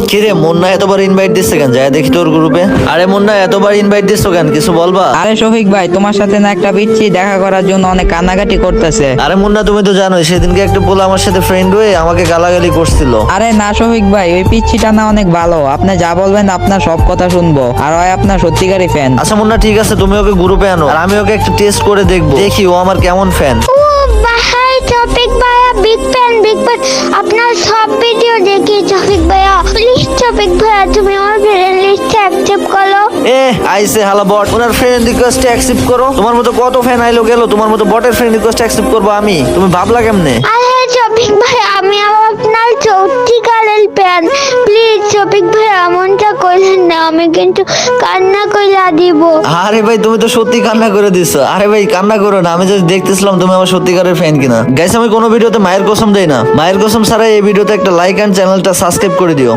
কিরে মুন্না এতবার ইনভাইট দিচ্ছে কেন? যায় দেখি তোর গ্রুপে। আরে মুন্না এতবার ইনভাইট দিচ্ছ কেন, কিছু বলবা? আরে শফিক ভাই, তোমার সাথে না একটা পিচ্ছি দেখা করার জন্য অনেক কান্নাকাটি করতেছে। আরে মুন্না তুমি তো জানোই সেদিনকে একটা পোলা আমার সাথে ফ্রেন্ড হয়ে আমাকে গালাগালি করছিল। আরে না শফিক ভাই, ওই পিচ্ছিটা না অনেক ভালো, আপনি যা বলবেন আপনার সব কথা শুনবো, আর হয় আপনার সত্যিকারই ফ্যান। আচ্ছা মুন্না ঠিক আছে, তুমি ওকে গ্রুপে আনো আর আমি ওকে একটু টেস্ট করে দেখবো, দেখি ও আমার কেমন ফ্যান। ও ভাই, টপিক ভাইয়া বিগ ফ্যান বিগ ফ্যান, আপনার সব ভিডিও দেখি টপিক ভাইয়া। প্লিজ টপিক ভাইয়া তুমি আমার ফ্রেন্ড লিস্টে অ্যাকসেপ্ট করো। আইসে হালা বট, ওনার ফ্রেন্ড রিকোয়েস্ট অ্যাকসেপ্ট করো। তোমার মতো কত ফ্যান আইলো গেল, তোমার মতো বটের ফ্রেন্ড রিকোয়েস্ট অ্যাকসেপ্ট করবো আমি? তুমি ভাবলা কেমনে? আরে টপিক ভাইয়া, আমি আপনার সত্যিকারের ফ্যান, প্লিজ টপিক ভাইয়া এমনটা করলেন না, আমি কিন্তু কান্না কইরা দিব। আরে ভাই তুমি তো সত্যি কান্না করে দিছো। আরে ভাই কান্না করো না, আমি যদি দেখতেছিলাম তুমি আমার সত্যিকারের ফ্যান কিনা। গাইস আমি কোনো ভিডিওতে মায়ের কসম দেই না, মায়ের কসম ছাড়া এই ভিডিওতে একটা লাইক এন্ড চ্যানেলটা সাবস্ক্রাইব করে দিও।